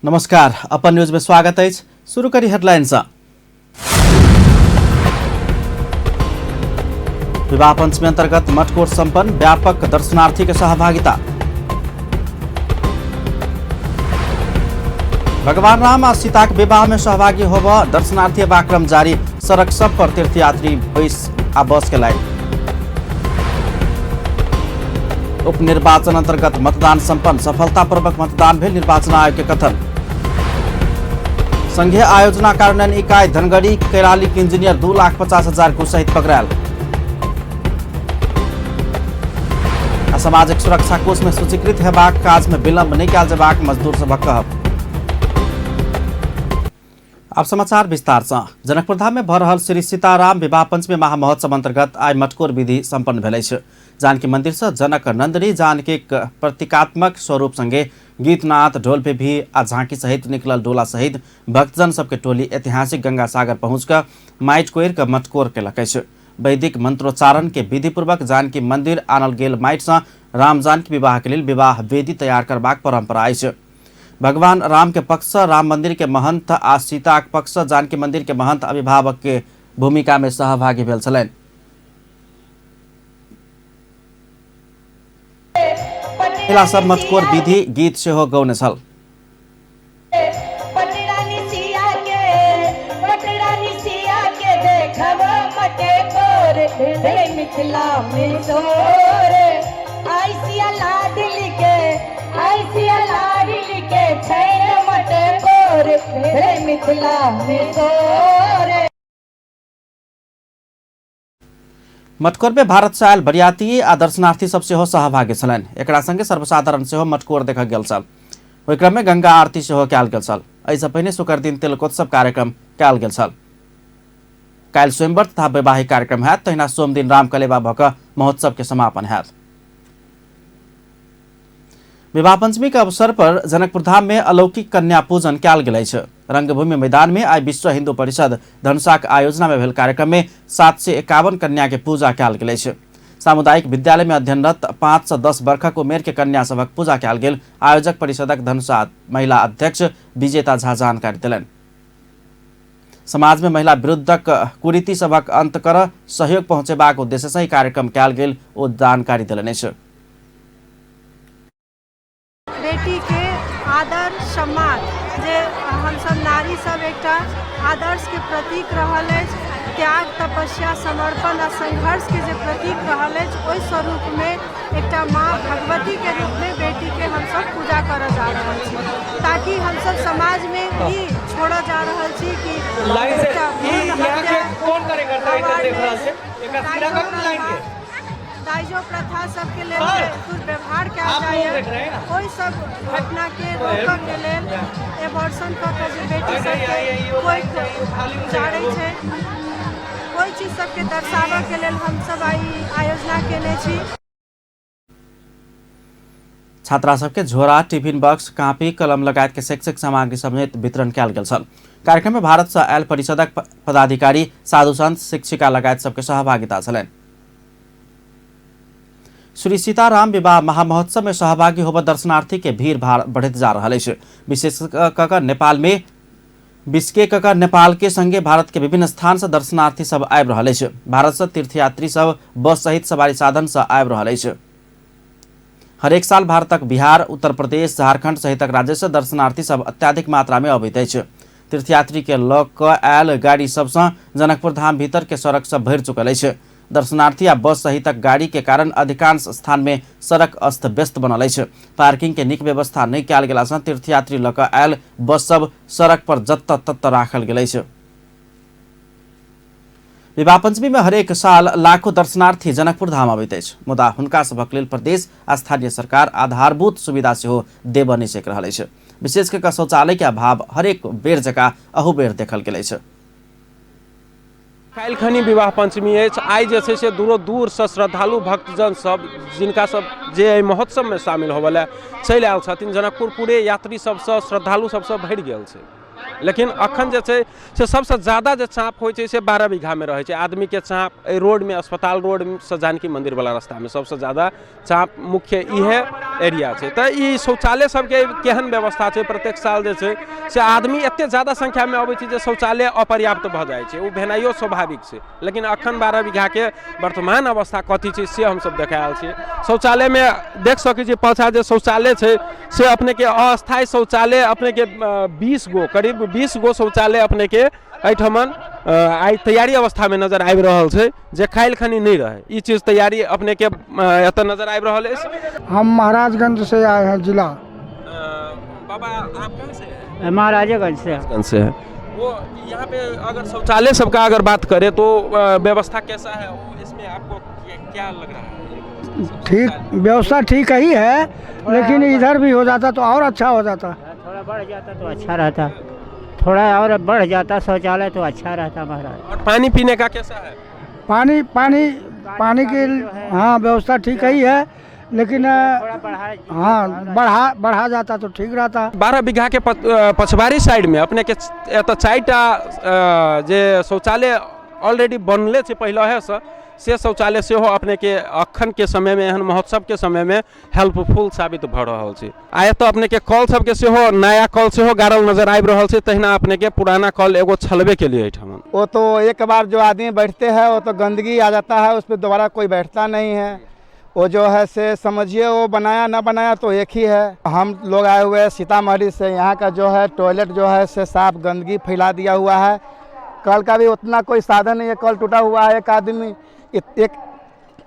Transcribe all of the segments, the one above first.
नमस्कार, अपन न्यूज में स्वागत है। शुरू करी हेडलाइन से। विवाह पंचमी अंतर्गत मटकोर संपन्न, व्यापक दर्शनार्थी के सहभागिता। भगवान राम और सीता के विवाह में सहभागी होब दर्शनार्थी कार्यक्रम जारी, सड़क सब पर तीर्थयात्री बस के लाइन। उपनिर्वाचन अंतर्गत मतदान संपन्न, सफलतापूर्वक मतदान भेल, निर्वाचन आयोग के कथन। संघीय आयोजना कार्यान्वयन इकाई धनगढ़ी कैलाली के इंजीनियर 2,50,000 घूस सहित पकड़ायल। सामाजिक सुरक्षा कोष में सूचीकृत हेबाक काज में विलंब नहीं कयल जेबाक मजदूर सभक कहब। अब समाचार विस्तार से। जनकपुर धाम में भऽ रहल श्री सीताराम विवाह पंचमी महामहोत्सव अंतर्गत आइ मटकोर विधि संपन्न भेल अछि। जानकी मंदिर से जनक नंदिनी जानकी प्रतीकात्मक स्वरूप संगे गीत नाद ढोल पे भी आ झांकी सहित निकलल डोला सहित भक्तजन सबके टोली ऐतिहासिक गंगा सागर पहुँच कर माटि कोइर के मटकोर केलक अछि। वैदिक मंत्रोच्चारण के विधि पूर्वक जानकी मंदिर आनल गेल माटि से राम जानकी विवाह के लिए विवाह वेदी तैयार करबाक परंपरा अछि। भगवान राम के पक्ष राम मंदिर के महंत आ सीता के पक्ष जानकी मंदिर के महंत अभिभावक के भूमिका में सहभागी भेल छलनि। महिला सब मटकोर विधि गीत से हो गौने छल। मटकोर में भारत से आयल बरियाती आ दर्शनार्थी सब सेहो सहभागी छलनि। एकरा संगे सर्वसाधारण सेहो मटकोर देखल गेल छल। ओहि क्रम में गंगा आरती सेहो कयल गेल छल। एहिसँ पहिने शुक्र दिन तिलकोत्सव कार्यक्रम कयल गेल छल। काल्हि स्वयंवर तथा वैवाहिक कार्यक्रम हैत, तहिना सोम दिन रामकलेवा भऽ कऽ महोत्सव के समापन हैत। विवाह पंचमी के अवसर पर जनकपुर धाम में अलौकिक कन्या पूजन कयल गेल अछि। रंगभूमि मैदान में आई विश्व हिंदू परिषद धनुषाक आयोजना में भेल कार्यक्रम में 751 कन्या के पूजा कयल गेल अछि। सामुदायिक विद्यालय में अध्ययनरत 5 से 10 वर्षक उमेर के कन्या सभक पूजा कयल गेल। आयोजक परिषदक धनुषा महिला अध्यक्ष विजेता झा जानकारी देलनि। समाज में महिला विरुद्धक कुरीति सभक अंत कर सहयोग पहुंचेबाक उद्देश्य से कार्यक्रम कयल गेल ओ जानकारी देलनि अछि। बेटी के आदर सम्मान जे हम सब नारी सब एकटा आदर्श के प्रतीक रहल अछि, त्याग तपस्या समर्पण आ संघर्ष के जे प्रतीक रहल अछि, ओहि स्वरूप में एकटा माँ भगवती के रूप में बेटी के हम सब पूजा करऽ जा रहल छी, ताकि हम सब समाज में ई छोड़ऽ जा रहल छी कि दाइजो प्रथा सबके लेल दुर्व्यवहार कयल जाइए, ओहि सब घटना के रोकऽ के लेल एबॉर्शन कऽ के जे बेटी सबके कोई जाड़ै छै, कोई चीज सबके दर्शाबऽ के लेल हम सब आई आयोजना केने छी। छात्रा सबके झोरा, टिफिन बॉक्स, कॉपी, कलम लगायत के शैक्षिक सामग्री समेत वितरण कयल गेल छल। कार्यक्रम में भारत से आयल परिषदक पदाधिकारी, साधु संत, शिक्षिका लगायत सबके सहभागिता छलनि। श्री सीताराम विवाह महामहोत्सव में सहभागी होब दर्शनार्थी के भीड़ भाड़ बढ़त जा रहा है। विशेष कर नेपाल में बिश्केक नेपाल के संगे भारत के विभिन्न स्थान से दर्शनार्थी सब आबि रहा है। भारत से तीर्थयात्री सब बस सहित सवारी साधन से आबि रहा है। हरेक साल भारतक बिहार, उत्तर प्रदेश, झारखंड सहितक राज्य से दर्शनार्थी सब अत्याधिक मात्रा में अबैत अछि। तीर्थयात्री के लऽ कऽ आयल गाड़ी सबसँ जनकपुर धाम भीतर के सड़क सब भरि चुकल अछि। दर्शनार्थी आ बस सहितक गाड़ी के कारण अधिकांश स्थान में सड़क अस्त व्यस्त बनल अछि। पार्किंग के नीक व्यवस्था नहीं कयल गेला सँ तीर्थयात्री लऽ कऽ आयल बस सब सड़क पर जत्तऽ तत्तऽ राखल गेल अछि। विवाह पंचमी में हरेक साल लाखों दर्शनार्थी जनकपुर धाम अबैत अछि, मुदा हुनका सभक लेल प्रदेश आ स्थानीय सरकार आधारभूत सुविधा सेहो देबऽ नहि सकि रहल अछि। विशेष कऽ शौचालय के अभाव हरेक बेर जकाँ अहू बेर देखल गेल अछि। काल्हिखनी विवाह पंचमी अछि। आइ जे छै से दूरो दूर से श्रद्धालु भक्तजन सब जिनका सब जे एहि महोत्सव में शामिल होबऽ लेल चलि आयल छथिन, जनकपुर पूरे यात्री सबसँ श्रद्धालु सबसँ भरि गेल छै। लेकिन अखन जे छै से सबसे ज्यादा जे चाप होइ छै से 12 बीघा में रहै छै आदमी के चाप एहि रोड में अस्पताल रोड से जानकी मंदिर वाला रास्ता में सबसे ज्यादा चाप मुख्य इहे एरिया छै। तऽ ई शौचालय सबके केहन व्यवस्था छै प्रत्येक साल जे छै से आदमी एते ज्यादा संख्या में अबै छै जे शौचालय अपर्याप्त भऽ जाइ छै, ओ भेनाइयो स्वाभाविक छै। लेकिन अखन 12 बीघा के वर्तमान अवस्था कथी छै से हमसब देखायल छी। शौचालय में देख सकै छी पाछा जे शौचालय छै से अपने के अस्थायी शौचालय अपने के 20 गो करीब 20 गो शौचालय अपने के एहिठमन आई तैयारी अवस्था में नजर आबि रहल छै जे काल्हि खनी नहीं रहे। ई चीज तैयारी अपने के एतऽ नजर आबि रहल है। हम महाराजगंज से आए हैं जिला। बाबा आप कहाँ से हैं? महाराजगंज से है। वो यहाँ पे अगर शौचालय सबका अगर बात करें तो व्यवस्था कैसा है, वो इसमें आपको क्या लग रहा है? ठीक, व्यवस्था ठीक ही है, लेकिन इधर भी हो जाता तो और अच्छा हो जाता। थोड़ा बढ़ जाता तो अच्छा रहता, थोड़ा और बढ़ जाता शौचालय तो अच्छा रहता महाराज। और पानी पीने का कैसा है? पानी की हाँ व्यवस्था ठीक ही है, लेकिन हाँ बढ़ा जाता तो ठीक रहता। 12 बीघा के पछवारी साइड में अपने के एतऽ 4टा जे शौचालय ऑलरेडी बनले छै पहले से शौचालय से हो अपने के अखन के समय में एहन महोत्सव के समय में हेल्पफुल साबित भ रहल छै। आए तो अपने के कल सब के सेहो नया कल सेहो गाड़ल नजर आबि रहल छै, तहिना अपने के पुराना कल एगो छलबे के लिए एठमन। वो तो एक बार जो आदमी बैठते हैं वो तो गंदगी आ जाता है, उस पर दोबारा कोई बैठता नहीं है। वो जो है से समझिए वो बनाया ना बनाया तो एक ही है। हम लोग आए हुए हैं सीतामढ़ी से, यहाँ का जो है टॉयलेट जो है से साफ गंदगी फैला दिया हुआ है। कल का भी उतना कोई साधन नहीं है, कल टूटा हुआ है। एक आदमी एक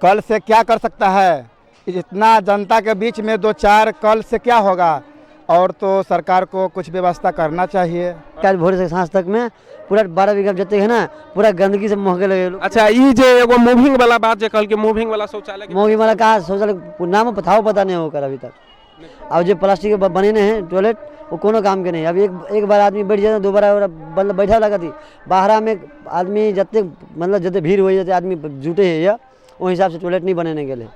कल से क्या कर सकता है? इतना जनता के बीच में 2-4 कल से क्या होगा? और तो सरकार को कुछ व्यवस्था करना चाहिए। कल भोर से सांझ तक में पूरा 12 बीघा जते है ना पूरा गंदगी से महके लगे। अच्छा, ये जो एगो मूविंग वाला बात जे कल के मूविंग वाला शौचालय मूविंग वाला कहा शौचालय नाम पता नहीं होकर अभी तक। अब जो प्लास्टिक के बने हैं टॉयलेट वो कोनो काम के नहीं। अब एक बार आदमी बैठ जाता, दोबारा मतलब बैठा लगा थी बाहर में आदमी जते मतलब जते भीड़ हो जाते आदमी जुटे है या वो हिसाब से टॉयलेट नहीं बनाने के लिए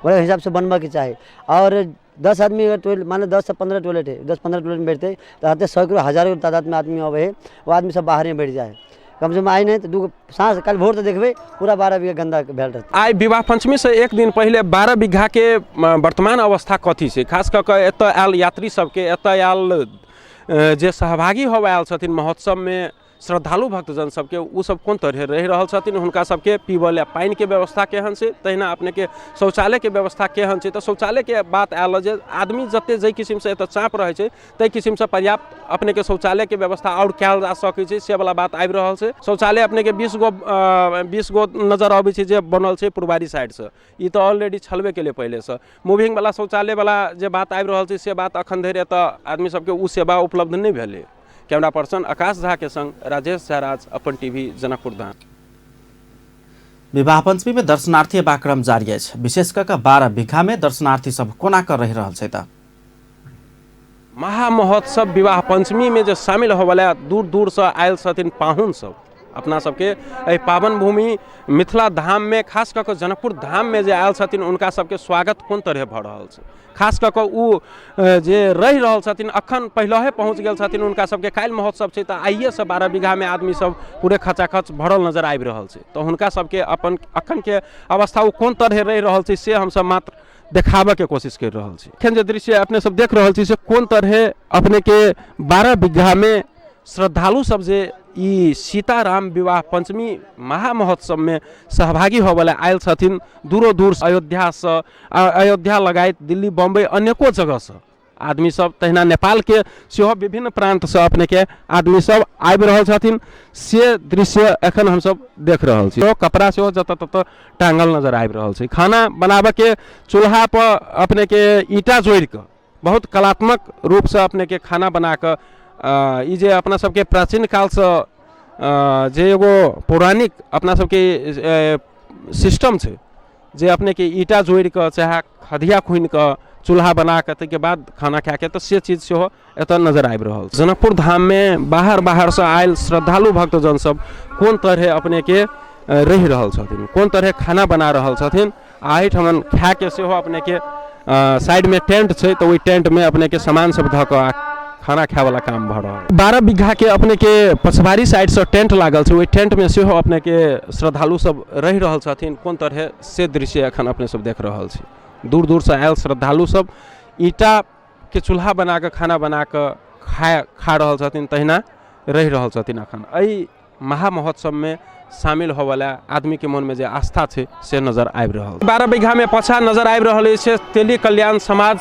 वही हिसाब से बनवा के चाहे। और 10 आदमी अगर टॉयलेट मान लो 10 से 15 टॉयलेट है, 10-15 टॉयलेट में बैठते तो आते 100 हज़ारों तादाद में आदमी आवे है, वो आदमी सब बाहर में बैठ जाए। कम से कम आई नहीं तो 2 सांस कल भोर तो देखबे पूरा 12 बीघा गंदा भेल रहता। आई विवाह पंचमी से एक दिन पहले 12 बीघा के वर्तमान अवस्था कथी छै, खास कऽ कऽ एतऽ आयल यात्री सबके एतऽ आयल जे सहभागी होबे आयल छथिन महोत्सव में श्रद्धालु भक्तजन सबके उ सब कोन तरह रहि रहल छथिन, हुनका सबके पीबय पानि के व्यवस्था केहन छै, तहिना अपने के शौचालय के व्यवस्था केहन छै। तऽ शौचालय के बात आयल जे आदमी जते जै किस्म से एतऽ चाप रहै छै तै किस्म से पर्याप्त अपने के शौचालय के व्यवस्था और कयल जा सकै छै से वाला बात आबि रहल छै। शौचालय अपने के 20 गो नजर आबै छै जे बनल छै पूर्वारी साइड से, ई तऽ ऑलरेडी छलबे के लिए पहले से। मूविंग वाला शौचालय वाला जे बात आबि रहल छै से बात अखन धरि एतऽ आदमी सबके उ सेवा उपलब्ध नहीं भेलै। कैमरा पर्सन आकाश झा के संग राजेश झराज, अपन टीवी, जनकपुर धाम। विवाह पंचमी में दर्शनार्थी अयबाक क्रम जारी अछि, विशेष कऽ 12 बीघा में दर्शनार्थी सब कोना कऽ रहि रहल छै। महामहोत्सव विवाह पंचमी में जो शामिल होवला दूर दूर से आयल छथिन पाहुन सब अपना सबके एहि पावन भूमि मिथिला धाम में, खास कऽ जनकपुर धाम में जे आयल छथिन उनका सबके स्वागत कोन तरह भऽ रहल छै। खास कऽ उ जे रहि रहल छथिन अखन पहिलहे पहुँच गेल छथिन, उनका सबके काल्हि महोत्सव छै तऽ आइए से 12 बीघा में आदमी सब पूरे खचाखच भरल नजर आबि रहल छै। तऽ हुनका सबके अपन अखन के अवस्था उ कोन तरह रहि रहल छै से हमसब मात्र देखाबे के कोशिश कर रहल छी। एखन जे दृश्य अपने सब देख रहल छी से कोन तरह अपने के 12 बीघा में श्रद्धालु सब जे ई सीताराम विवाह पंचमी महामहोत्सव में सहभागी होवला आयल छथिन दूरो दूर अयोध्या लगायत दिल्ली बम्बई अनेको जगह से आदमी सब, तहिना नेपाल के सेहो विभिन्न प्रांत से अपने के आदमी सब आबि रहल छथिन से दृश्य एखन हम सब देख रहल छी। कपड़ा सेहो जतऽ ततऽ टांगल नजर आबि रहल छै। खाना बनाबे के चूल्हा पर अपने के ईटा जोड़ि के बहुत कलात्मक रूप से अपने के खाना बना के ई जे अपना सबके प्राचीन काल से जे एगो पौराणिक अपना सबके सिस्टम छै जे अपने के ईटा जोड़ि के चाहे खदिया खुनि के चूल्हा बना के तैके बाद खाना खा के, तो से चीज सेहो एतऽ नजर आबि रहल। जनकपुर धाम में बाहर से आयल श्रद्धालु भक्तजन सब कोन तरह अपने के रहि रहल छथिन, कोन तरह खाना बना रहल छथिन। एहिठमन खा के सेहो अपने के साइड में टेंट छै, तो ओहि टेंट में अपने के सामान सब धऽ के खाना खाए वाला काम भऽ रहल 12 बीघा के अपने के पछवारी साइड से टेंट लागल छै, ओहि टेंट में सेहो अपने के श्रद्धालु सब रहि रहल छथिन। कोन तरह से दृश्य अखन अपने सब देख रहल छी। दूर दूर से आयल श्रद्धालु सब ईटा के चूल्हा बना के खाना बना के खा रहल छथिन, तहिना रहि रहल छथिन। अखन एहि महा महोत्सव में शामिल होवला आदमी के मन में जे आस्था छै से नजर आबि रहल। 12 बीघा में पाछा नजर आबि रहल छै तेली कल्याण समाज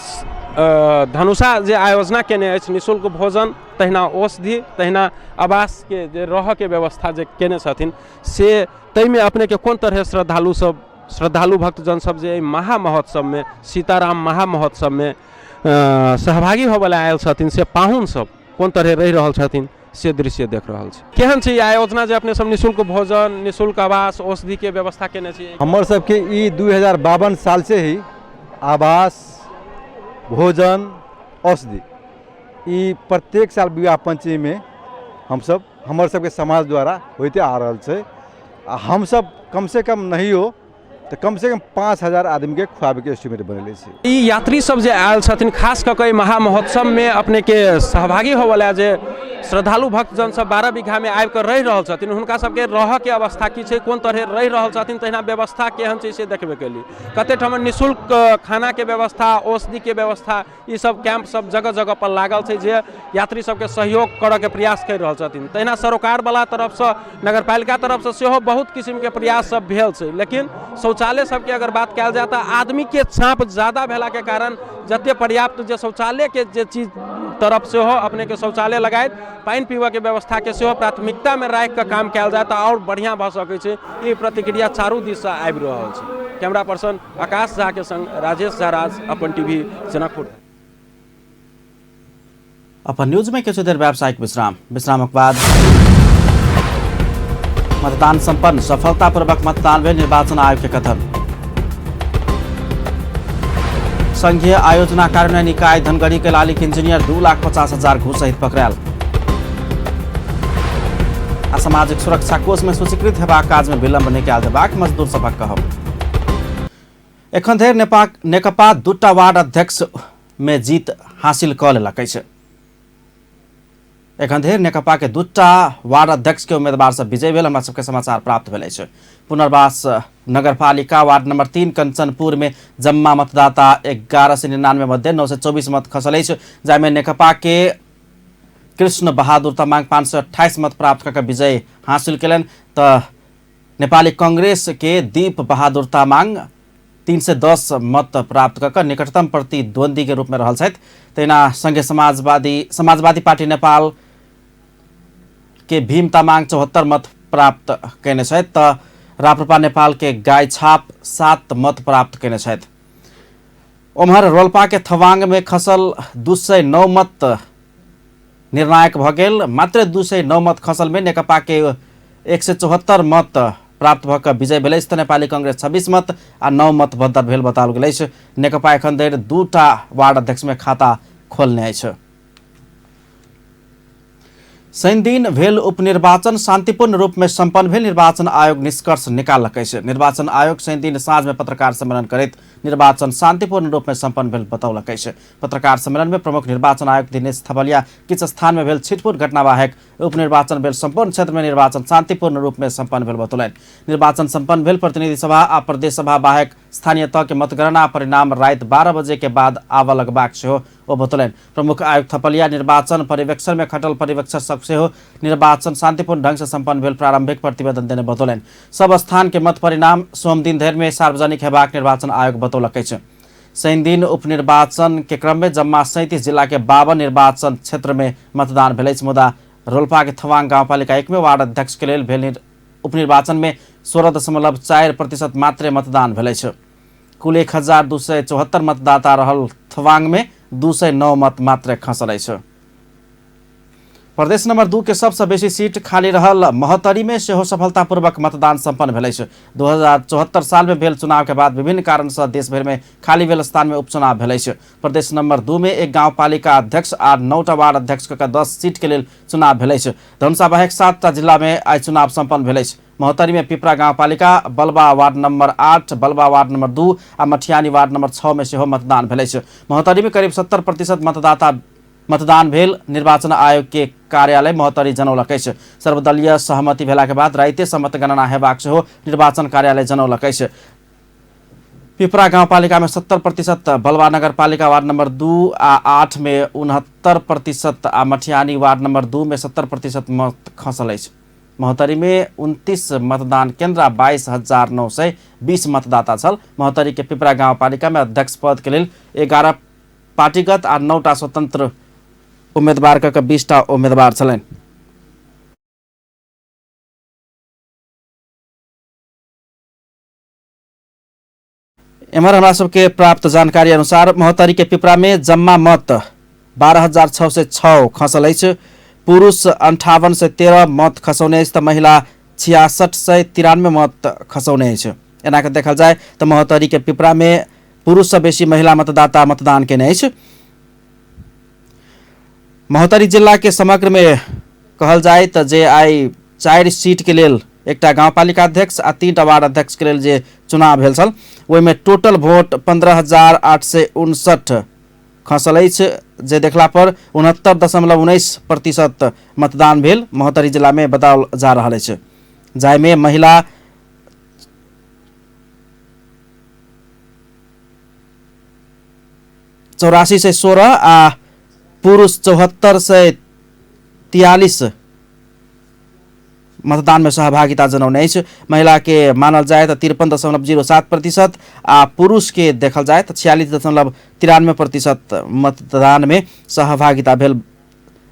धनुषा जे आयोजना केने अछि निःशुल्क भोजन, तहिना औषधि, तहिना आवास के जे रह के व्यवस्था जे केने छथिन से ताहिमे अपने के कोन तरह श्रद्धालु भक्तजन सब जे महा महोत्सव में सीताराम महा महोत्सव में सहभागी होवला आयल छथिन से पाहुन सब कोन तरह रहि रहल छथिन से दृश्य देख रहल छी। केहन छै आयोजना जे अपने सब निःशुल्क भोजन, निःशुल्क आवास, औषधि के व्यवस्था केने छी? हमर सबके ई 2052 साल से ही आवास, भोजन, औषधि ई प्रत्येक साल विवाह पंचमी में हमर सबके समाज द्वारा होते आ रहल छै। हम सब कम से कम नहीं हो तो कम से कम 5000 आदमी के खुआबे के एस्टिमेट बनले छै। ई यात्री सब जे आयल छथिन खास कऽ के महा महोत्सव में अपने के सहभागी होवला जे श्रद्धालु भक्तजन सब 12 बीघा में आबि कऽ रहि रहल छथिन, हुनका सबके रह के अवस्था की छै, कोन तरह रहि रहल छथिन, तहिना व्यवस्था केहन छै से देखबे केली। कते ठमन निःशुल्क खाना के व्यवस्था, औषधि के व्यवस्था ई सब कैंप सब जगह जगह पर लागल छै जे यात्री सबके सहयोग करऽ के प्रयास कर रहल छथिन। तहिना सरोकार वाला तरफ से, नगरपालिका तरफ से सेहो बहुत किस्म के प्रयास सब भेल छै। लेकिन शौचालय सबके अगर बात कयल जाए तऽ आदमी के चाप ज्यादा भेला के कारण जते पर्याप्त जे शौचालय के जे चीज तरफ से हो अपने के शौचालय लगाए पानी पीबा के व्यवस्था के सेहो प्राथमिकता में राखि के काम कयल जाए तऽ और बढ़िया भऽ सकै छै। ई प्रतिक्रिया चारू दिस से आबि रहल छै। कैमरा पर्सन आकाश झा के संग राजेश झा, अपन टीवी जनकपुर। अपन न्यूज में किछु देर व्यावसायिक विश्रामक बाद मतदान संपन्न, सफलतापूर्वक मतदान भेल, निर्वाचन आयोग के कथन। संघीय आयोजना कार्यान्वयन निकाय धनगढ़ी के लालिक इंजीनियर 2,50,000 घूस सहित पकड़ायल। सामाजिक सुरक्षा कोष में सूचीकृत हेबाक काज में विलंब नहीं कयल जेबाक मजदूर सभक कहब। एखन धरि नेकपा 2टा वार्ड अध्यक्ष में जीत हासिल कऽ लेलक अछि। एखन धरि नेकपा के 2टा वार्ड अध्यक्ष के उम्मीदवार सब विजय भेल हमरा सबके समाचार प्राप्त भेल अछि। पुनर्वास नगरपालिका वार्ड नंबर 3 कंचनपुर में जम्मा मतदाता 1199 मध्ये 924 मत खसल अछि, जाहिमे नेकपा के कृष्ण बहादुर तमाङ 528 मत प्राप्त करके विजय हासिल कयलनि तऽ नेपाली कांग्रेस के दीप बहादुर तामाङ 310 मत प्राप्त करके निकटतम प्रतिद्वंदी के रूप में रहल छथि। तहिना संघे समाजवादी पार्टी नेपाल के भीम तामाङ 74 मत प्राप्त कयने छथि तऽ राप्रपा नेपाल के गाय छाप 7 मत प्राप्त कयने छथि। ओम्हर रोल्पा के थवांग में खसल 209 मत निर्णायक भऽ गेल। मात्र 209 मत खसल में नेकपा के 174 मत प्राप्त भऽ कऽ विजय भेल अछि तऽ नेपाली कांग्रेस 26 मत आ 9 मत बदर भेल बताओल गेल अछि। नेकपा एखन धरि 2टा वार्ड अध्यक्ष में खाता खोलने अछि। शनि दिन भेल उपनिर्वाचन शांतिपूर्ण रूप में संपन्न भेल, निर्वाचन आयोग निष्कर्ष निकाललक अछि। निर्वाचन आयोग शनि दिन साँझ में पत्रकार सम्मेलन करैत निर्वाचन शांतिपूर्ण रूप में संपन्न भेल बतौलक अछि। पत्रकार सम्मेलन में प्रमुख निर्वाचन आयुक्त दिनेश थपलिया किछु स्थान में भेल छिटपुट घटना बाहेक उपनिर्वाचन भेल संपूर्ण क्षेत्र में निर्वाचन शांतिपूर्ण रूप में संपन्न भेल बतौलनि। निर्वाचन संपन्न भेल प्रतिनिधि सभा आ प्रदेश सभा बाहेक स्थानीय तह के मतगणना परिणाम राति 12 बजे के बाद आबऽ लगबाक सेहो ओ बतौलनि। प्रमुख आयुक्त थपलिया निर्वाचन पर्यवेक्षण में खटल पर्यवेक्षक सब सेहो निर्वाचन शांतिपूर्ण ढंग से संपन्न भेल प्रारंभिक प्रतिवेदन देने बतौलनि। सब स्थान के मत परिणाम सोम दिन धरि में सार्वजनिक हेबाक निर्वाचन आयोग बतौलक अछि। शनि दिन उपनिर्वाचन के क्रम में जम्मा 37 जिला के 52 निर्वाचन क्षेत्र में मतदान भेल अछि। मुदा रोल्पा के थवांग गाउँपालिका 1 में वार्ड अध्यक्ष के लेल भेल उपनिर्वाचन में 16.4% मात्रै मतदान भेल अछि। कुल 1274 मतदाता रहल थवांग में 209 मत मात्र खसल अछि। प्रदेश नंबर 2 के सबसे बेसी सीट खाली रहल महोत्तरी में सेहो सफलतापूर्वक मतदान संपन्न भेल अछि। 2074 साल में भेल चुनाव के बाद विभिन्न कारण से देश भर में खाली भेल स्थान में उपचुनाव भेल अछि। प्रदेश नंबर 2 में 1 गाउँपालिका अध्यक्ष आ 9टा वार्ड अध्यक्ष के 10 सीट के लेल चुनाव भेल अछि। धनुषा बाहेक 7टा जिला में आई चुनाव संपन्न भेल अछि। महोत्तरी में पिपरा गाउँपालिका, बलबा वार्ड नंबर 8, बलबा वार्ड नंबर 2 आ मठियानी वार्ड नंबर 6 में सेहो मतदान भेल अछि। महोत्तरी में करीब 70% मतदाता मतदान भेल निर्वाचन आयोग के कार्यालय महोत्तरी जनौलक अछि। सर्वदलीय सहमति भेला के बाद राइतेसँ मतगणना हेबाक सेहो निर्वाचन कार्यालय जनौलक अछि। पिपरा गाउँपालिका में 70%, बलवा नगरपालिका वार्ड नंबर 2 आ 8 में 69% आ मठियानी वार्ड नंबर 2 में 70% मत खसल अछि। महोत्तरी में 29 मतदान केन्द्र आ 22,920 मतदाता छल। महोत्तरी के पिपरा गाउँपालिका में अध्यक्ष पद के लेल 11 पार्टीगत आ 9टा स्वतंत्र उम्मीदवार के 20टा उम्मीदवार छलनि। एम्हर हमरा सबके प्राप्त जानकारी अनुसार महोत्तरी के पिपरा में जम्मा मत 12,606 खसल अछि। पुरुष 58 से 13 मत खसौने अछि तऽ महिला 66 से 93 मत खसौने अछि। एना के देखल जाय तऽ महोत्तरी के पिपरा में पुरुष से बेसी महिला मतदाता मतदान केने अछि। महोत्तरी जिला के समग्र में कहल जाय तऽ जे आई 4 सीट के लेल एकटा गाउँपालिका अध्यक्ष आ 3टा वार्ड अध्यक्ष के लेल जे चुनाव भेल छल ओहिमे टोटल वोट 15,859 खसल अछि। जे देखला पर 69.19% मतदान भेल महोत्तरी जिला में बताओल जा रहा अछि। जाहिमे महिला 84 से 16 आ पुरुष 74 से 43 मतदान में सहभागिता जनौने अछि। महिला के मानल जाए तो 53.07% आ पुरुष के देखल जाए तो 46.93% मतदान में सहभागिता भेल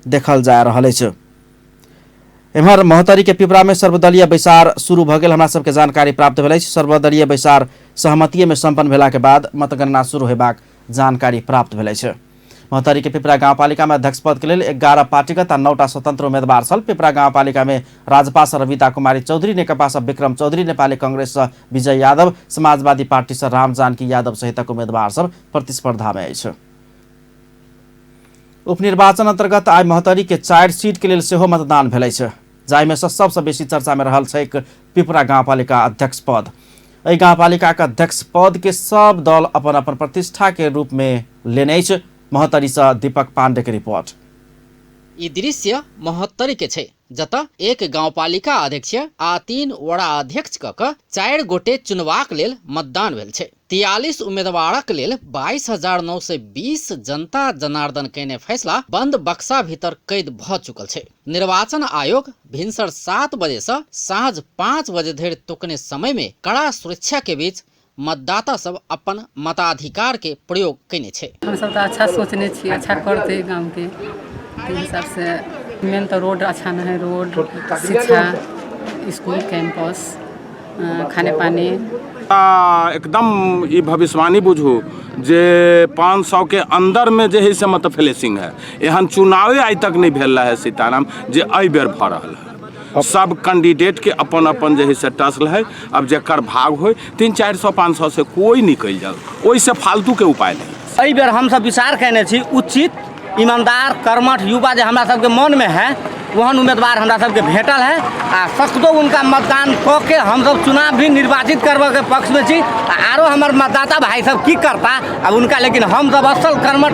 देखल जा रहा अछि। एम्हर महोत्तरी के पिपरा में सर्वदलीय बैसार शुरू भ गेल हमरा सबके जानकारी प्राप्त भेल अछि। सर्वदलीय बैसार सहमति में संपन्न भेला के बाद मतगणना शुरू हेबाक जानकारी प्राप्त भेल अछि। महोत्तरी के पिपरा गाउँपालिका में अध्यक्ष पद के लेल 11 पार्टीगत आ 9टा स्वतंत्र उम्मीदवार छल। पिपरा गाउँपालिका में राजपा से रविता कुमारी चौधरी, नेकपा से विक्रम चौधरी, नेपाली कांग्रेस से विजय यादव, समाजवादी पार्टी से राम जानकी यादव सहितक उम्मीदवार सब प्रतिस्पर्धा में अछि। उपनिर्वाचन अंतर्गत आई महोत्तरी के 4 सीट के लेल सेहो मतदान भेल अछि। जाहिमे से सबसे बेसी चर्चा में रहल छै पिपरा गाउँपालिका अध्यक्ष पद। एहि गाउँपालिका के अध्यक्ष पद के सब दल अपन अपन प्रतिष्ठा के रूप में लेने अछि। महोत्तरी से दीपक पांडे के रिपोर्ट। ई दृश्य महोत्तरी के छै जतऽ एक गाउँपालिका अध्यक्ष आ 3 वडा अध्यक्ष कऽ 4 गोटे चुनबाक लेल मतदान भेल छै। 43 उम्मीदवारक लेल 22,920 जनता जनार्दन केने फैसला बंद बक्सा भीतर कैद भ चुकल छै। निर्वाचन आयोग भिनसर 7 बजे से साँझ 5 बजे धरि तोकने समय में कड़ा सुरक्षा के बीच मतदाता सब अपन मताधिकार के प्रयोग कैने छै। हम सब तो अच्छा सोचने छी, अच्छा करते गांव के हिसाब से। मेन तो रोड अच्छा नहीं है, रोड, शिक्षा, स्कूल, कैंपस, खाने पानी। एकदम ई भविष्यवाणी बुझू जे 500 के अंदर में जे है से मत फ्लेसिंग है। एहन चुनावे आज तक नहीं भेल है सीताराम जे एहि बेर भ रहल है। सब कैंडिडेट के अपन अपन जे है से टसल है। अब जेकर भाग हो 300-400-500 से कोई निकल जाए, ओइसे फालतू के उपाय नहीं। एहि बेर हम सब विचार कैने छी उचित, ईमानदार, कर्मठ युवा जो हमरा सबके मन में है वहन उम्मीदवार हमरा सबके भेटल है आ सकतो उनका मतदान कऽ के हम सब चुनाव भी निर्वाचित करबे के पक्ष में छी। आरो हमर मतदाता भाई सब की करता अब उनका, लेकिन हम सब असल कर्मठ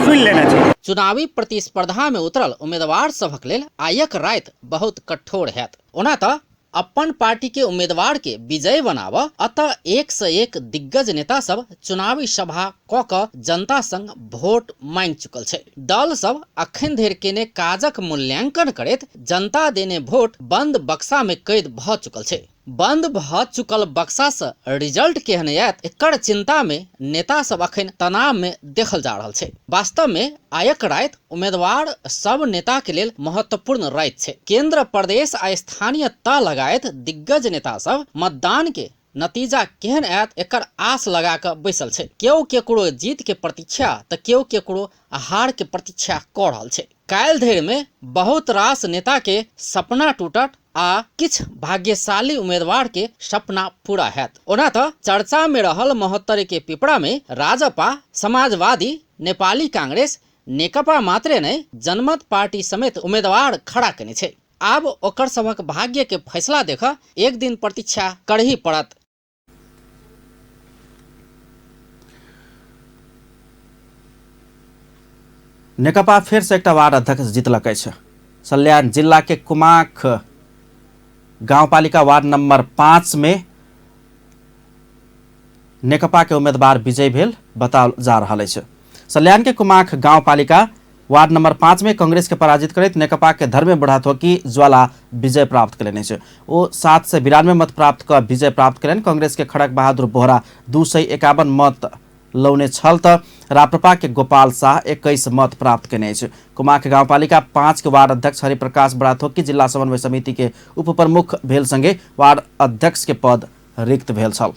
सुन लेने छी। चुनावी प्रतिस्पर्धा में उतरल उम्मीदवार सभक लेल आयक रात बहुत कठोर हैत। ओना तऽ अपन पार्टी के उम्मीदवार के विजय बनाव अतः 1 से 1 दिग्गज नेता सब चुनावी सभा क जनता संग वोट मांग चुकल छै। दल सब अखन धरि केने काजक मूल्यांकन करैत जनता देने वोट बंद बक्सा में कैद भ चुकल छै। बंद भ चुकल बक्सा से रिजल्ट केहन आयत एकर चिंता में नेता सब अखन तनाव में देखल जा रहल छै। वास्तव में आयक रात उम्मीदवार सब नेता के लेल महत्वपूर्ण रात छै। केंद्र, प्रदेश आ स्थानीय तय लगायत दिग्गज नेता सब मतदान के नतीजा केहन आयत एकर आस लगा के बैसल छै। केओ केकरो जीत के प्रतीक्षा तऽ केओ केकरो हार के प्रतीक्षा कऽ रहल छै। काल्हि धरि में बहुत रास नेता के सपना टूटत आ किछ भाग्यशाली उम्मीदवार के सपना पूरा हैत। ओना तऽ चर्चा में रहल महोत्तरी के पिपरा में राजपा, समाजवादी, नेपाली कांग्रेस, नेकपा मात्रे नहीं जनमत पार्टी समेत उम्मीदवार खड़ा केने छै। आब ओकर सभक भाग्य के फैसला देख एक दिन प्रतीक्षा करही पड़त। नेकपा फेर से एकटा वार्ड अध्यक्ष जीतलक अछि। सल्यान जिला के कुमाख गाउँपालिका वार्ड नंबर 5 में नेकपा के उम्मीदवार विजय भेल बताओल जा रहा है। सल्यान के कुमाख गाउँपालिका वार्ड नंबर 5 में कांग्रेस के पराजित करैत नेकपा के धर्मे बुढ़ाथोकी ज्वाला विजय प्राप्त करेने छै। ओ 792 मत प्राप्त कर विजय प्राप्त करेन। कांग्रेस के खड़क बहादुर बोहरा 251 मत लौने छल त राप्रपा के गोपाल शाह 21 मत प्राप्त केने छै। कुमाख गाउँपालिका 5 के वार्ड अध्यक्ष हरिप्रकाश बुढ़ाथोकी जिला समन्वय समिति के उप प्रमुख भेल संगे वार्ड अध्यक्ष के पद रिक्त भेल छल।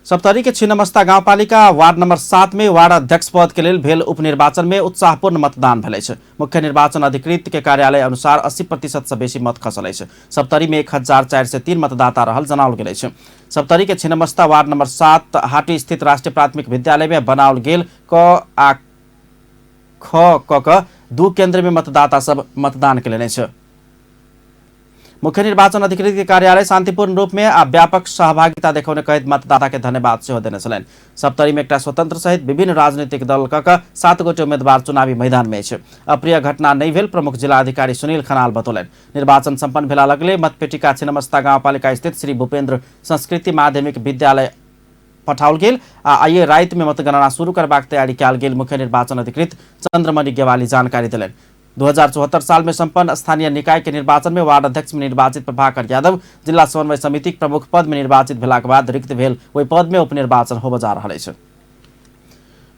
सप्तरी के छिन्नमस्ता गाउँपालिका वार्ड नंबर 7 में वार्ड अध्यक्ष पद के लेल भेल उपनिर्वाचन में उत्साहपूर्ण मतदान भेल अछि। मुख्य निर्वाचन अधिकृत के कार्यालय अनुसार 80% से बेसी मत खसल अछि। सप्तरी में 1403 मतदाता रहल जनाओल गेल अछि। सप्तरी के छिन्नमस्ता वार्ड नंबर 7 हाटी स्थित राष्ट्रीय प्राथमिक विद्यालय में बनाओल गेल क आ ख क 2 केंद्र में मतदाता सब मतदान केलनि अछि। मुख्य निर्वाचन अधिकृत के कार्यालय शांतिपूर्ण रूप में आ व्यापक सहभागिता देखौने कहत मतदाता के धन्यवाद सेहो देने छलनि। सप्तरी में एकटा स्वतंत्र सहित विभिन्न राजनीतिक दल क 7 गोटे उम्मीदवार चुनावी मैदान में अछि। अप्रिय घटना नहीं भेल प्रमुख जिला अधिकारी सुनील खनाल बतौलनि। निर्वाचन संपन्न भेला लगले मतपेटिका छिन्नमस्ता गाउँपालिका स्थित श्री भूपेन्द्र संस्कृति माध्यमिक विद्यालय पठाओल गेल आ आइए रात में मतगणना शुरू करबाक तैयारी कयल गेल मुख्य निर्वाचन अधिकृत चंद्रमणि गेवाली जानकारी देलनि। 2074 साल में संपन्न स्थानीय निकाय के निर्वाचन में वार्ड अध्यक्ष में निर्वाचित प्रभाकर यादव जिला समन्वय समिति प्रमुख पद में निर्वाचित भेला के बाद रिक्त भेल ओहि पद में उपनिर्वाचन होबे जा रहल अछि।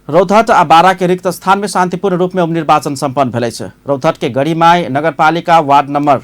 रौतहट आ बारा के रिक्त स्थान में शांतिपूर्ण रूप में उपनिर्वाचन संपन्न भेल अछि। रौतहट के गढ़ीमाई नगरपालिका वार्ड नंबर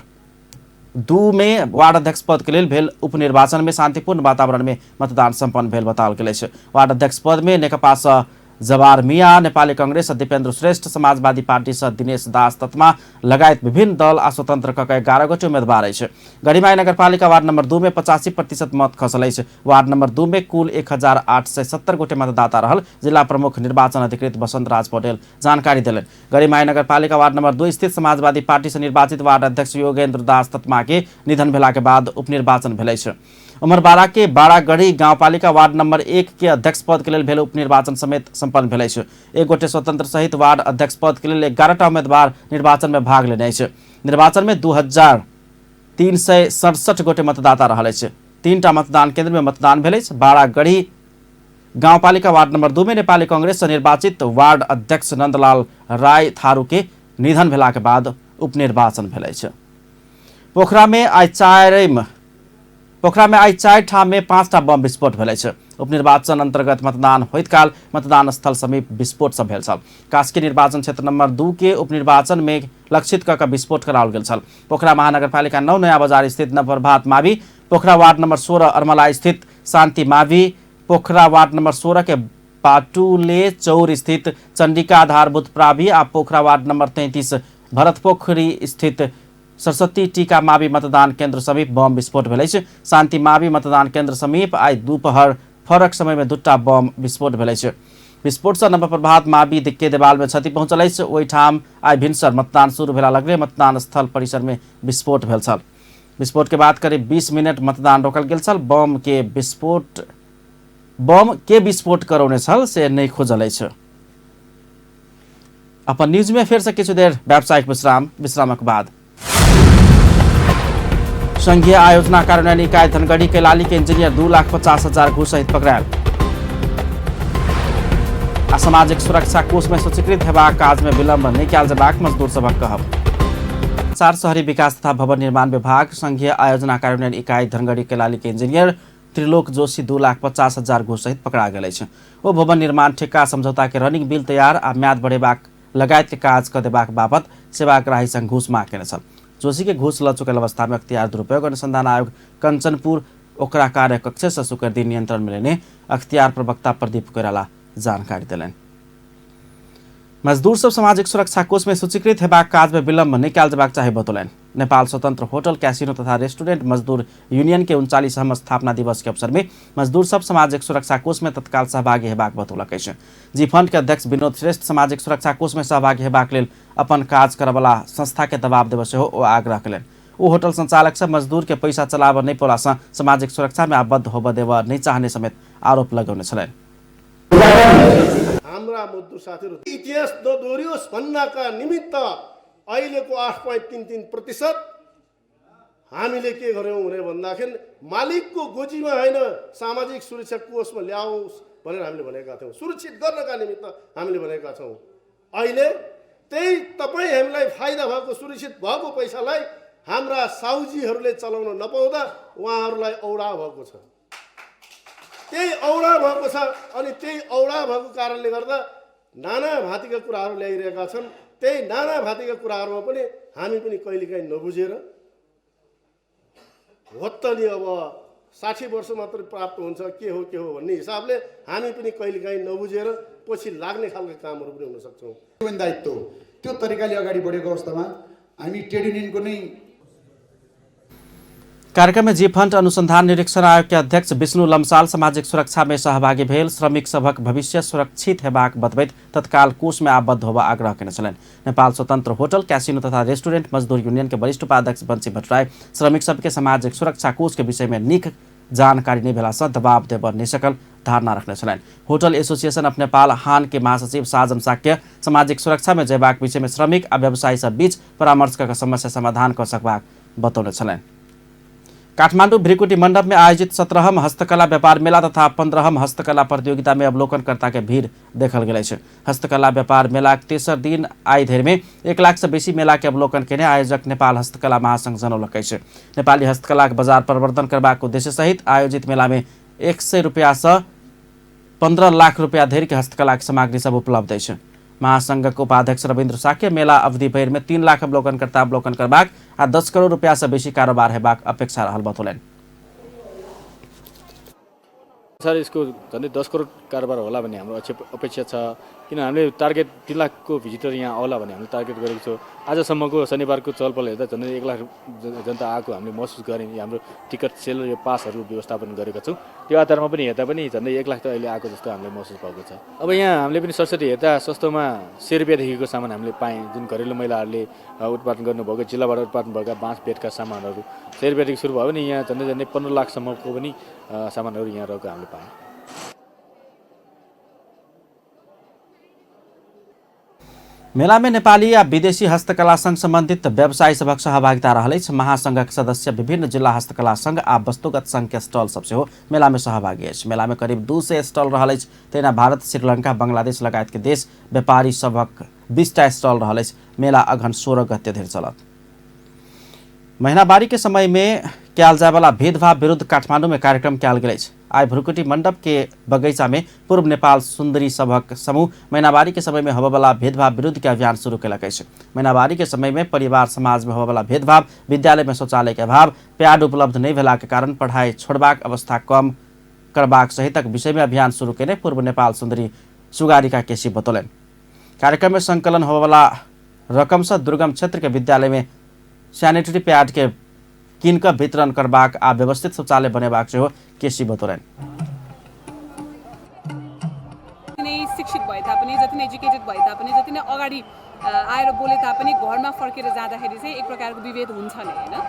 2 में वार्ड अध्यक्ष पद के लेल भेल उपनिर्वाचन में शांतिपूर्ण वातावरण में मतदान संपन्न भेल बताओल गेल अछि। वार्ड अध्यक्ष पद में नेकपा सँ जवार मिया, नेपाली कांग्रेस दीपेन्द्र श्रेष्ठ, समाजवादी पार्टी से दिनेश दास तत्मा लगायत विभिन्न दल आ स्वतंत्र क 11 गोटे उम्मीदवार अछि। गढ़ीमाई नगरपालिका वार्ड नंबर 2 में 85% मत खसल अछि। वार्ड नंबर 2 में कुल 1870 गोटे मतदाता रहल जिला प्रमुख निर्वाचन अधिकृत बसंत राज पटेल जानकारी देलनि। गढ़ीमाई नगरपालिका वार्ड नंबर 2 स्थित समाजवादी पार्टी से निर्वाचित वार्ड अध्यक्ष योगेंद्र दास तत्मा के निधन भेला के बाद उपनिर्वाचन भेल अछि। उमरबारा के बाड़ागढ़ी गाउँपालिका वार्ड नंबर 1 के अध्यक्ष पद के लेल भेल उपनिर्वाचन समेत संपन्न भेल अछि। एक गोटे स्वतंत्र सहित वार्ड अध्यक्ष पद के लेल 11टा उम्मीदवार निर्वाचन में भाग लेने अछि। निर्वाचन में 2367 गोटे मतदाता रहल अछि। 3टा मतदान केंद्र में मतदान भेल अछि। बाड़ागढ़ी गाउँपालिका वार्ड नंबर 2 में नेपाली कांग्रेस से निर्वाचित वार्ड अध्यक्ष नंदलाल राय थारू के निधन भेला के बाद उपनिर्वाचन भेल अछि। पोखरा में आई 4 ठाम में 5टा बम विस्फोट भेल अछि। उपनिर्वाचन अंतर्गत मतदान होइत काल मतदान स्थल समीप विस्फोट सब भेल छल। कास्की निर्वाचन क्षेत्र नंबर 2 के उपनिर्वाचन में लक्षित क विस्फोट कराओल गेल छल। पोखरा महानगरपालिका 9 नया बाजार स्थित नवप्रभात मावी, पोखरा वार्ड नंबर 16 अरमला स्थित शांति मावी, पोखरा वार्ड नंबर 16 के पाटुले चौर स्थित चंडिका आधारभूत प्रावी आ पोखरा वार्ड नंबर 33 भरतपोखरी स्थित सरस्वती टीका मावी मतदान केंद्र समीप बम विस्फोट भेल अछि। शांति मावी मतदान केंद्र समीप आई दोपहर फरक समय में 2टा बम विस्फोट भेल अछि। विस्फोट से नवप्रभात मावी के देवाल में क्षति पहुंचल अछि। ओहि ठाम आई भिनसर मतदान शुरू भेला लगले मतदान स्थल परिसर में विस्फोट भेल छल। विस्फोट के बाद करीब 20 मिनट मतदान रोकल गेल छल। बम के विस्फोट करौने छल से नहीं खोजल अछि। अपन न्यूज में फिर से किछु देर व्यावसायिक विश्रामक बाद संघीय आयोजना कार्यान्वयन इकाई धनगढ़ी कैलाली के इंजीनियर 2,50,000 घूस सहित पकड़ायल। सामाजिक सुरक्षा कोष में सूचीकृत हेबाक काज में विलंब नहीं कयल जेबाक मजदूर सभक कहब। शहरी विकास तथा भवन निर्माण विभाग संघीय आयोजना कार्यान्वयन इकाई धनगढ़ी कैलाली के इंजीनियर त्रिलोक जोशी 2,50,000 घूस सहित पकड़ा गेल अछि। ओ भवन निर्माण ठेका समझौता के रनिंग बिल तैयार आ म्याद बढ़ेबाक लगायत के काज क देबाक बाबत सेवाग्राही संग घूस मांग केने छल। जोशी के घूस ल चुकल अवस्था में अख्तियार दुरुपयोग अनुसंधान आयोग कंचनपुर ओकरा कार्य कक्ष से शुक्र दिन नियंत्रण में लेने अख्तियार प्रवक्ता प्रदीप कोइराला जानकारी दिलनि। मजदूर सब सामाजिक सुरक्षा कोष में सूचीकृत हेबाक काज में विलंब नहीं कयल जेबाक चाही बतौलनि। नेपाल स्वतंत्र होटल कैसिनो तथा रेस्टोरेंट मजदूर यूनियन के 39वां स्थापना दिवस के अवसर में मजदूर सब सामाजिक सुरक्षा कोष में तत्काल सहभागी हेबाक बतौलक अछि। जी फंड के अध्यक्ष विनोद श्रेष्ठ सामाजिक सुरक्षा कोष में सहभागी हेबाक लेल अपन काज करयवला संस्था के दबाव देबय सेहो ओ आग्रह कयलनि। वो होटल संचालक से मजदूर के पैसा चलाव नहीं पोला सामाजिक सुरक्षा में आबद्ध होब देव नहीं चाहने समेत आरोप लगाउने छन्। हाम्रा मजदुर साथीहरू इतिहास नदोहोरियोस् भन्नका निमित्त अहिलेको 8.33% हामीले के गर्यौं भने भन्दाखेरि मालिकको गोजीमा हैन सामाजिक सुरक्षा कोषमा ल्याओस् भनेर हामीले भनेका थियौं। सुरक्षित गर्नका निमित्त हामीले भनेका छौं। अहिले त्यही तपाई हामीलाई फाइदा भएको सुरक्षित भएको पैसालाई हाम्रा साउजीहरूले चलाउन नपाउँदा उहाँहरूलाई औडा भएको छ। त्यही औडा भएको छ अनि त्यही औडा भएको कारणले गर्दा नाना भाँतीका कुराहरू ल्याइरहेका छन्। त्यही नाना भाँतीका कुराहरूमा पनि हामी पनि कहिलेकाहीँ नबुझेर नि अब 60 वर्ष मात्र प्राप्त हुन्छ के हो भन्ने हिसाबले हामी पनि कहिलेकाहीँ नबुझेर पछि लाग्ने खालको कामहरू पनि हुन सक्छौँ। दायित्व त्यो तरिकाले अगाडि बढेको अवस्थामा हामी ट्रेड युनियनको नै कार्यक्रम में जी फंड अनुसंधान निरीक्षण आयोग के अध्यक्ष विष्णु लम्साल सामाजिक सुरक्षा में सहभागी भेल श्रमिक सभक भविष्य सुरक्षित हेबाक बतबैत तत्काल कोष में आबद्ध होबा आग्रह केने छलैन। नेपाल स्वतंत्र होटल कैसिनो तथा रेस्टोरेंट मजदूर यूनियन के वरिष्ठ उपाध्यक्ष बंसी भट्टराई श्रमिक सबके सामाजिक सुरक्षा कोष के विषय में निक जानकारी नहीं भेला से दबाव देव निसकल धारणा रखने छलैन। होटल एसोसिएशन ऑफ नेपाल हान के महासचिव साजम साक्य सामाजिक सुरक्षा में जयबाक विषय में श्रमिक आ व्यवसायी सब बीच परामर्श कर समस्या समाधान कर सकबाक बतौने छलैन। काठमाडौँ भ्रिकुटी मण्डप में आयोजित 17हम हस्तकला व्यापार मेला तथा 15हम हस्तकला प्रतियोगिता में अवलोकनकर्ता के भीड़ देखल गेल छै। हस्तकला व्यापार मेला के तेसर दिन आइ धरि में 1 लाख से बेसी मेला के अवलोकन केने आयोजक नेपाल हस्तकला महासंघ जनौलकै छै। नेपाली हस्तकला के बाजार प्रवर्धन करबाक उद्देश्य सहित आयोजित मेला में 100 रुपैया से 15 लाख रुपैया धरि के हस्तकला के सामग्री सब उपलब्ध छै। महासंघ के उपाध्यक्ष रविन्द्र साक्य मेला अवधि भर में 3 लाख अवलोकनकर्ता अवलोकन करबाक आ 10 करोड़ रुपया से बेसी कारोबार हेबाक अपेक्षा रहल बतौलैन। सर इसको झन्डै 10 करोड कारोबार होला भन्ने हाम्रो अपेक्षा छ। किन हामीले टार्गेट 3 लाखको भिजिटर यहाँ आउला भन्ने हामीले टार्गेट गरेको छौँ। आजसम्मको शनिबारको चलपल हेर्दा झन्डै 1 लाख जनता आएको हामीले महसुस गऱ्यौँ। हाम्रो टिकट सेल र यो पासहरू व्यवस्थापन गरेका छौँ। त्यो आधारमा पनि हेर्दा पनि झन्डै 1 लाख त अहिले आएको जस्तो हामीले महसुस भएको छ। अब यहाँ हामीले पनि सरस्वती हेर्दा सस्तोमा 100 रुपैयाँदेखिको सामान हामीले पायौँ। जुन घरेलु महिलाहरूले उत्पादन गर्नुभएको जिल्लाबाट उत्पादन भएका बाँस बेतका सामानहरू 100 रुपैयाँदेखि सुरु भयो भने यहाँ झन्डै 15 लाखसम्मको पनि सामानहरू यहाँ रहेको हामीले पायौँ। मेला में नेपाली या विदेशी हस्तकला संघ संबंधित व्यवसायी सबक सहभागिता रहलै छ। महासंघक सदस्य विभिन्न जिला हस्तकला संघ आ वस्तुगत संघ के स्टॉल सबसे हो मेला में सहभागी अछि। मेला में करीब 200 स्टॉल रहलै छ। तेना भारत श्रीलंका बांग्लादेश लगायत के देश व्यापारी सबक 20टा स्टॉल रहलै छ। मेला अघन 16 गते धरि चलत। महीनावारी के समय में कयल जाय वाला भेदभाव विरुद्ध काठमांडू में कार्यक्रम कयल गेल अछि। आइ भ्रुकुटी मंडप के बगैचा में पूर्व नेपाल सुंदरी सभक समूह महीनावारी के समय में होबे वाला भेदभाव विरुद्ध के अभियान शुरू केलक अछि। महीनावारी के समय में परिवार समाज में होबे वाला भेदभाव, विद्यालय में शौचालय के अभाव, प्याड उपलब्ध नहीं भेला के कारण पढ़ाई छोड़बाक अवस्था कम करबाक सहितक विषय में अभियान शुरू केने पूर्व नेपाल सुंदरी सुगारिका केसी बतौलैन। कार्यक्रम में संकलन होबे वाला रकम से दुर्गम क्षेत्र के विद्यालय में सैनिटरी पैड के किनका वितरण करबाक आ व्यवस्थित शौचालय बनेबाक सेहो केसी बतौलैन। शिक्षित भए तापनि जति नै एजुकेटेड भए तापनि जति नै अगाडि आएर बोले तापनि घरमा फर्केर जाँदाखेरि चाहिँ एक प्रकारको विभेद हुन्छ नि हैन।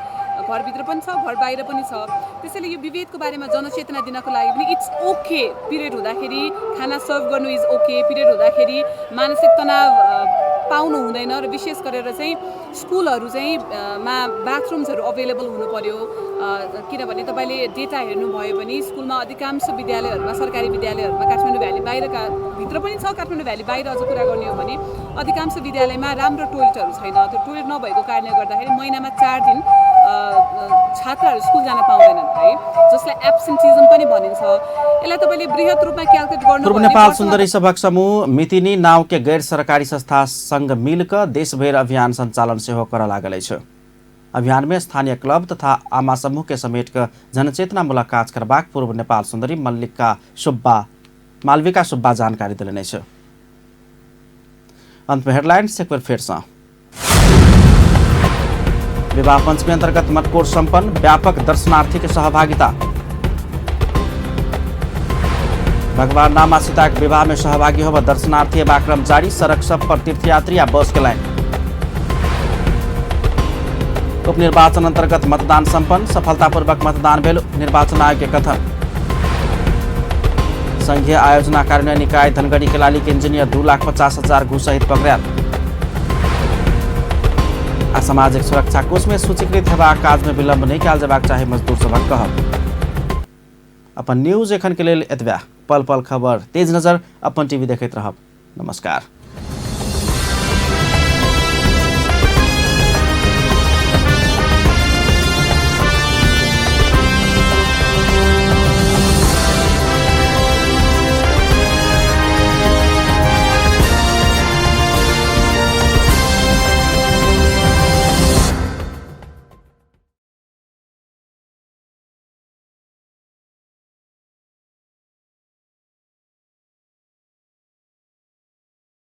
घरभित्र पनि छ, घर बाहिर पनि छ। त्यसैले यो विभेदको बारेमा जनचेतना दिनको लागि पनि इट्स ओके पिरियड हुँदाखेरि खाना सर्भ गर्नु इज ओके, पिरियड हुँदाखेरि मानसिक तनाव पाउनु हुँदैन र विशेष गरेर चाहिँ स्कुलहरू चाहिँ मा बाथरुम्सहरू अवेलेबल हुनु पर्यो। किनभने तपाईले डेटा हेर्नुभयो भने स्कुलमा अधिकांश विद्यालयहरूमा सरकारी विद्यालयहरूमा काठमाडौँ भ्याली बाहिरका भित्र पनि छ, काठमाडौँ भ्याली बाहिर अझ कुरा गर्ने हो भने अधिकांश विद्यालयमा राम्रो टोयलेटहरू छैन। त्यो टोयलेट नभएको कारणले गर्दाखेरि महिनामा 4 दिन छात्रहरू स्कुल जान पाउँदैनन् है, जसलाई एब्सेन्टिजम पनि भनिन्छ। यसलाई तपाईले बृहत रूपमा क्याल्कुलेट गर्नु पूर्व नेपाल सुन्दरी सभक समूह मितिनी नाव के गैर सरकारी संस्था संग मिलकर देशभर अभियान संचालन सेहो कर लागल अछि। अभियान में स्थानीय क्लब तथा आमा समूह के समेट कर जनचेतनामूलक काज करबाक पूर्व नेपाल सुन्दरी मालविका सुब्बा जानकारी दिलने छ। अंत में हेडलाइन्स एक बार फिर से। विवाह पंचमी अंतर्गत मटकोर संपन्न, व्यापक दर्शनार्थी के सहभागिता। भगवान रामा सीता के विवाह में सहभागी होब दर्शनार्थी क्रम जारी, सड़क सब पर तीर्थयात्री या बस के लाइन। उपनिर्वाचन अन्तर्गत मतदान सम्पन्न, सफलतापूर्वक मतदान भेल निर्वाचन आयोग के कथन। संघीय आयोजना कार्यान्वयन निकाय धनगढ़ी केलाली के इंजीनियर 2,50,000 घूस सहित पकड़ायल। आ सामाजिक सुरक्षा कोष में सूचीकृत हेबाक काज में विलम्ब नहीं कयल जेबाक चाही मजदूर सभक कहब। अपन न्यूज एखन के लेल एतबा। पल पल खबर तेज नजर अपन टीवी देखैत रहब। नमस्कार।